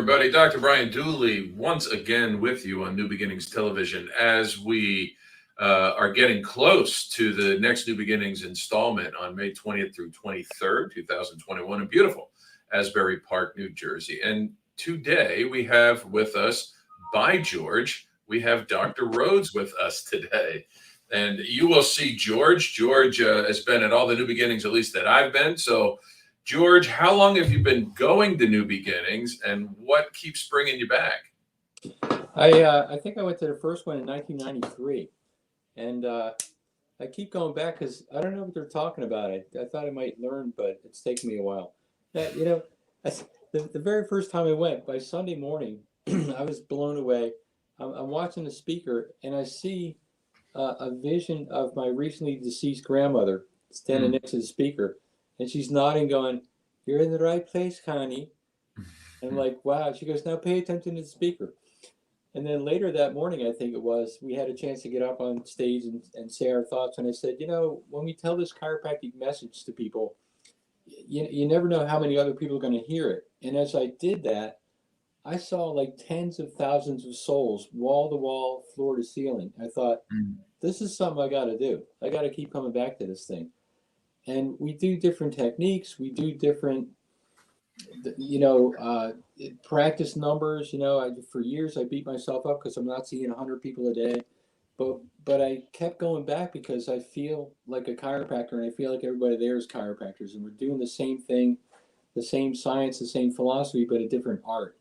everybody. Dr. Brian Dooley once again with you on New Beginnings Television as we are getting close to the next New Beginnings installment on May 20th through 23rd, 2021 in beautiful Asbury Park, New Jersey. And today we have with us, by George, we have Dr. Rhodes with us today. And you will see George. George has been at all the New Beginnings, at least that I've been. So George, how long have you been going to New Beginnings, and what keeps bringing you back? I think I went to the first one in 1993, and I keep going back because I don't know what they're talking about. I thought I might learn, but it's taken me a while. The very first time I went, by Sunday morning, I was blown away. I'm watching the speaker, and I see a vision of my recently deceased grandmother standing next to the speaker. And she's nodding, going, "You're in the right place, Connie." And I'm like, wow. She goes, "Now pay attention to the speaker." And then later that morning, I think it was, we had a chance to get up on stage and say our thoughts. And I said, when we tell this chiropractic message to people, you never know how many other people are going to hear it. And as I did that, I saw like tens of thousands of souls, wall to wall, floor to ceiling. I thought, this is something I got to do. I got to keep coming back to this thing. And we do different techniques. We do different, practice numbers. For years I beat myself up because I'm not seeing 100 people a day. But I kept going back because I feel like a chiropractor, and I feel like everybody there is chiropractors, and we're doing the same thing, the same science, the same philosophy, but a different art.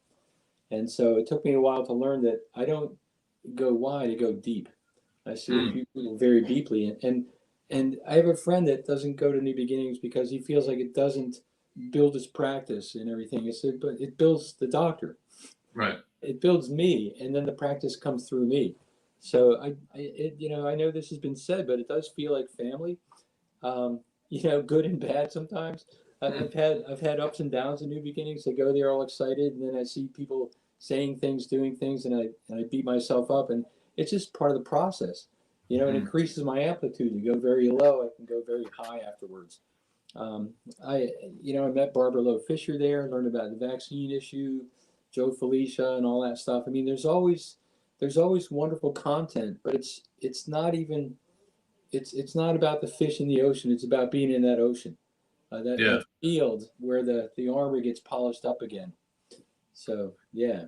And so it took me a while to learn that I don't go wide, I go deep. I see people very deeply, and I have a friend that doesn't go to New Beginnings because he feels like it doesn't build his practice and everything. I said, but it builds the doctor. Right. It builds me, and then the practice comes through me. So I know this has been said, but it does feel like family. Good and bad sometimes. I've had ups and downs in New Beginnings. I go there all excited, and then I see people saying things, doing things, and I beat myself up, and it's just part of the process. It increases my amplitude. You go very low, I can go very high afterwards. I met Barbara Lowe Fisher there, learned about the vaccine issue, Joe Felicia, and all that stuff. I mean, there's always wonderful content, but it's not about the fish in the ocean. It's about being in that ocean, that field where the armor gets polished up again. So yeah.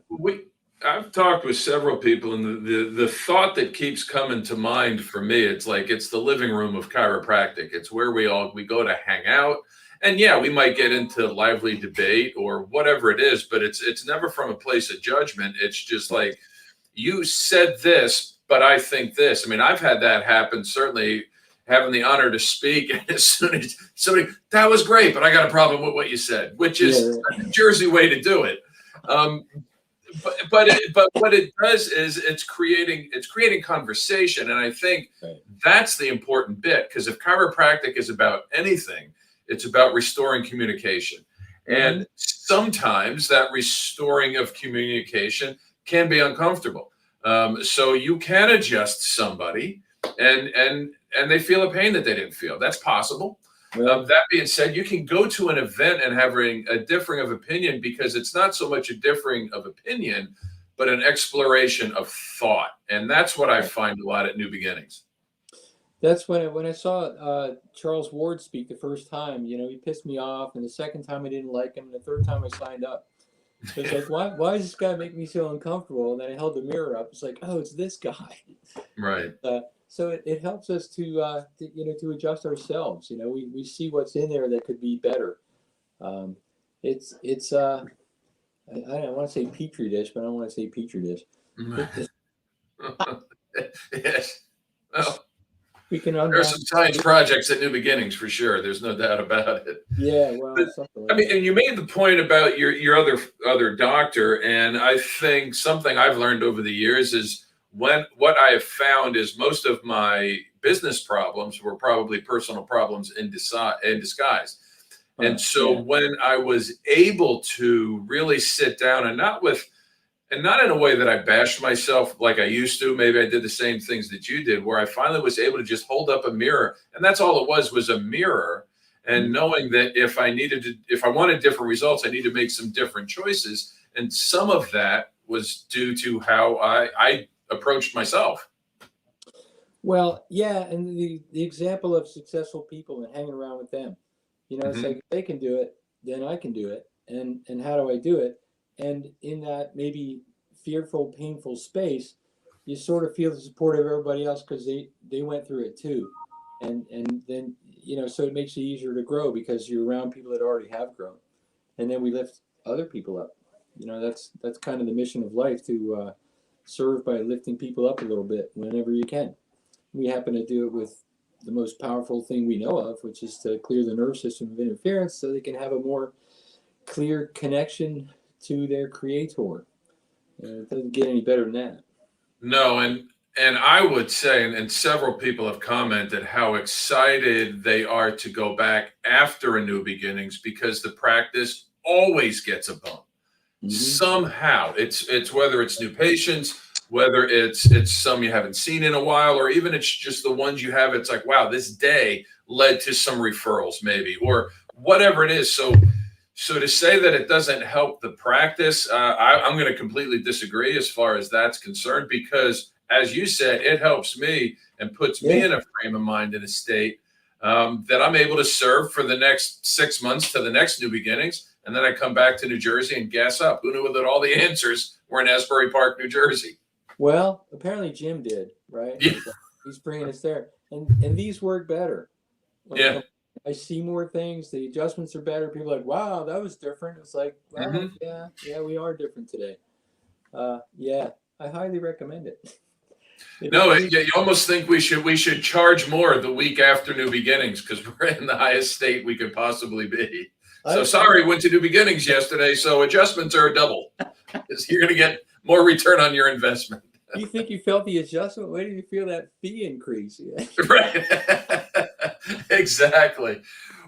I've talked with several people, and the thought that keeps coming to mind for me, it's like it's the living room of chiropractic. It's where we go to hang out, and we might get into lively debate or whatever it is, but it's never from a place of judgment. It's just like, you said this, but I think this. I mean, I've had that happen. Certainly, having the honor to speak, and as soon as somebody, that was great, but I got a problem with what you said, which is a New Jersey way to do it. But what it does is it's creating conversation, and I think that's the important bit, because if chiropractic is about anything, it's about restoring communication, and sometimes that restoring of communication can be uncomfortable. So you can adjust somebody, and they feel a pain that they didn't feel. That's possible. That being said, you can go to an event and having a differing of opinion, because it's not so much a differing of opinion, but an exploration of thought. And that's what I find a lot at New Beginnings. That's when I saw Charles Ward speak the first time. He pissed me off, and the second time I didn't like him, and the third time I signed up. It's like, why does this guy make me so uncomfortable? And then I held the mirror up. It's like, oh, it's this guy. Right. So it helps us to adjust ourselves. We see what's in there that could be better. It's I don't want to say petri dish, but I don't want to say petri dish. Yes. Well, there are some science projects at New Beginnings for sure. There's no doubt about it. Yeah, well, and you made the point about your other doctor, and I think something I've learned over the years is, what I have found is most of my business problems were probably personal problems in disguise. And so when I was able to really sit down, and not in a way that I bashed myself like I used to, maybe I did the same things that you did, where I finally was able to just hold up a mirror, and that's all it was a mirror, and knowing that if I wanted different results, I need to make some different choices. And some of that was due to how I approached myself. Well, yeah, and the example of successful people and hanging around with them, it's Hmm. like if they can do it, then I can do it. And how do I do it? And in that maybe fearful, painful space, you sort of feel the support of everybody else because they went through it too, and then so it makes it easier to grow because you're around people that already have grown, and then we lift other people up. That's kind of the mission of life, to serve by lifting people up a little bit whenever you can. We happen to do it with the most powerful thing we know of, which is to clear the nervous system of interference so they can have a more clear connection to their creator. It doesn't get any better than that. No, and I would say, and several people have commented how excited they are to go back after a new beginnings because the practice always gets a bump. Mm-hmm. Somehow it's whether it's new patients, whether it's some you haven't seen in a while, or even it's just the ones you have. It's like, wow, this day led to some referrals maybe, or whatever it is. So to say that it doesn't help the practice, I'm going to completely disagree as far as that's concerned, because as you said, it helps me and puts me Yeah. in a frame of mind, in a state that I'm able to serve for the next 6 months to the next new beginnings. And then I come back to New Jersey and gas up. Who knew that all the answers were in Asbury Park, New Jersey? Well, apparently Jim did, right? Yeah. So he's bringing us there, and these work better. When Yeah. I see more things, the adjustments are better. People are like, wow, that was different. It's like, well, Hmm. yeah, we are different today. Yeah, I highly recommend it. No, you almost think we should charge more the week after new beginnings because we're in the highest state we could possibly be. So I sorry, went to new beginnings yesterday. So adjustments are double. You're going to get more return on your investment. you think you felt the adjustment? Where did you feel that fee increase? Yeah. Right. Exactly.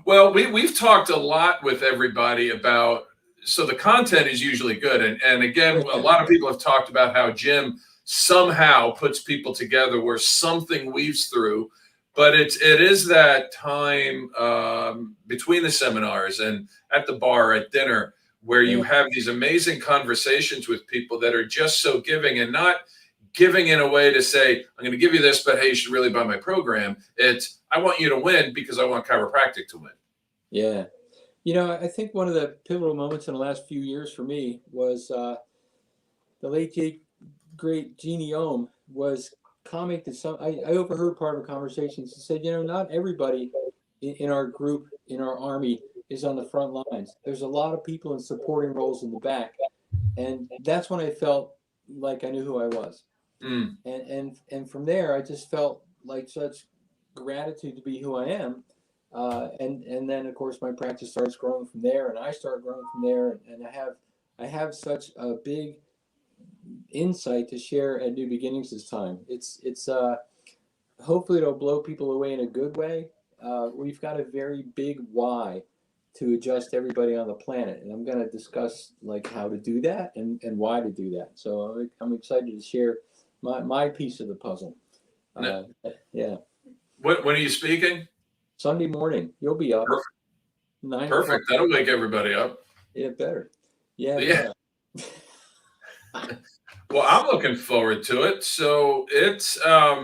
Well, we've talked a lot with everybody about, so the content is usually good. And again, a lot of people have talked about how Jim somehow puts people together where something weaves through. But it is that time between the seminars and at the bar, at dinner, where you Yeah. have these amazing conversations with people that are just so giving, and not giving in a way to say, I'm going to give you this, but hey, you should really buy my program. It's, I want you to win because I want chiropractic to win. Yeah. I think one of the pivotal moments in the last few years for me was the late great Jeannie Ohm was commenting some. I overheard part of a conversation. She said, not everybody in our group, in our army, is on the front lines. There's a lot of people in supporting roles in the back, and that's when I felt like I knew who I was. Mm. And from there, I just felt like such gratitude to be who I am. And then of course my practice starts growing from there, and I start growing from there, and I have such a big insight to share at New Beginnings this time. It's hopefully it'll blow people away in a good way. We've got a very big why to adjust everybody on the planet, and I'm going to discuss like how to do that and why to do that. So I'm excited to share my piece of the puzzle. N- Yeah, when are you speaking? Sunday morning you'll be up Perfect. 9 o'clock. Perfect. That'll wake everybody up. Yeah, better. Yeah, Yeah. Well, I'm looking forward to it. So it's, I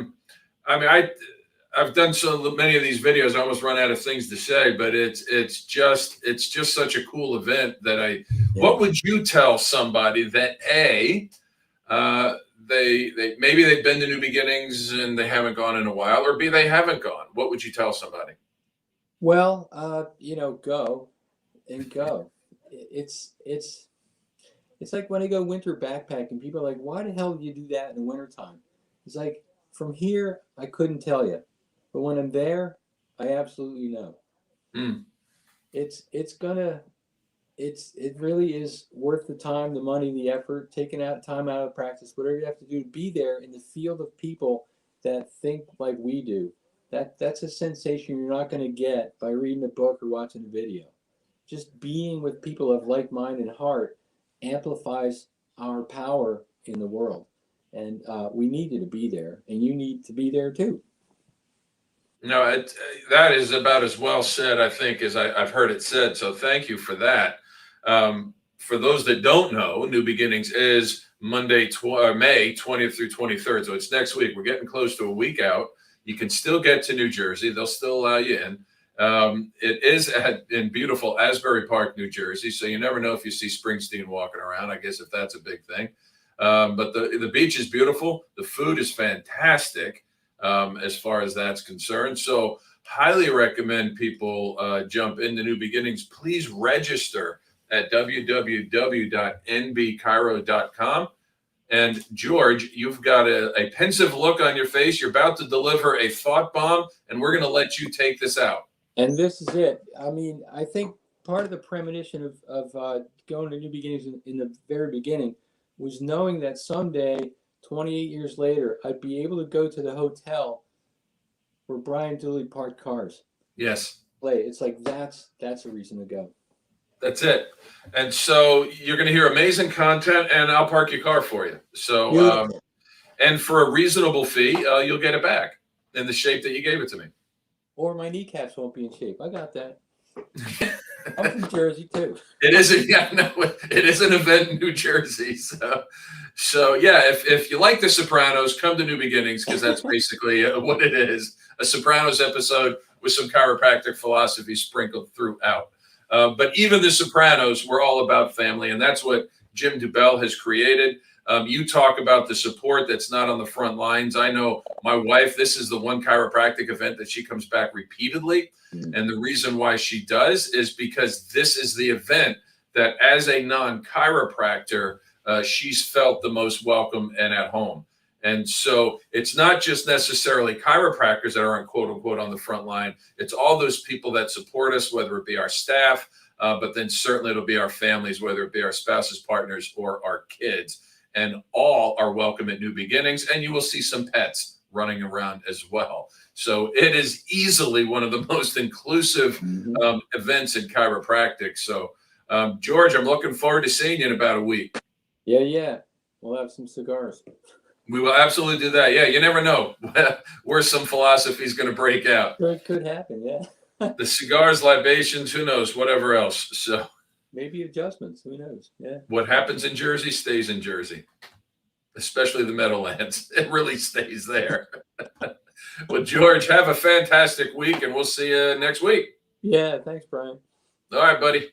mean, I've done so many of these videos, I almost run out of things to say, but it's just such a cool event that yeah. what would you tell somebody that uh, they maybe they've been to New Beginnings and they haven't gone in a while, or B, they haven't gone? What would you tell somebody? Well, go and go. It's It's like when I go winter backpacking, people are like, why the hell do you do that in the wintertime? It's like, from here, I couldn't tell you. But when I'm there, I absolutely know. Mm. It's gonna, it really is worth the time, the money, the effort, taking out time out of practice, whatever you have to do to be there in the field of people that think like we do. That's a sensation you're not going to get by reading a book or watching a video. Just being with people of like mind and heart amplifies our power in the world. And we need you to be there, and you need to be there too. No, that is about as well said, I think, as I've heard it said. So thank you for that. for those that don't know, New Beginnings is May 20th through 23rd. So it's next week. We're getting close to a week out. You can still get to New Jersey. They'll still allow you in. It is in beautiful Asbury Park, New Jersey. So you never know if you see Springsteen walking around, I guess, if that's a big thing. But the beach is beautiful. The food is fantastic as far as that's concerned. So highly recommend people jump into New Beginnings. Please register at www.nbcairo.com. And George, you've got a pensive look on your face. You're about to deliver a thought bomb, and we're going to let you take this out. And this is it. I mean, I think part of the premonition of going to New Beginnings in the very beginning was knowing that someday, 28 years later, I'd be able to go to the hotel where Brian Dooley parked cars. Yes. Play. It's like that's a reason to go. That's it. And so you're going to hear amazing content, and I'll park your car for you. So, and for a reasonable fee, you'll get it back in the shape that you gave it to me. Or my kneecaps won't be in shape. I got that. I'm from Jersey too. It is an event in New Jersey. So yeah, if you like The Sopranos, come to New Beginnings, because that's basically what it is. A Sopranos episode with some chiropractic philosophy sprinkled throughout. But even The Sopranos, we're all about family, and that's what Jim DuBell has created. You talk about the support that's not on the front lines. I know my wife, this is the one chiropractic event that she comes back repeatedly. And the reason why she does is because this is the event that, as a non-chiropractor, she's felt the most welcome and at home. And so it's not just necessarily chiropractors that are, quote unquote, on the front line. It's all those people that support us, whether it be our staff, but then certainly it'll be our families, whether it be our spouses, partners, or our kids. And all are welcome at New Beginnings. And you will see some pets running around as well. So it is easily one of the most inclusive events in chiropractic. So, George, I'm looking forward to seeing you in about a week. Yeah. We'll have some cigars. We will absolutely do that. Yeah, you never know where some philosophy is going to break out. It could happen, yeah. The cigars, libations, who knows, whatever else. So maybe adjustments, who knows? Yeah. What happens in Jersey stays in Jersey, especially the Meadowlands. It really stays there. Well, George, have a fantastic week, and we'll see you next week. Yeah, thanks, Brian. All right, buddy.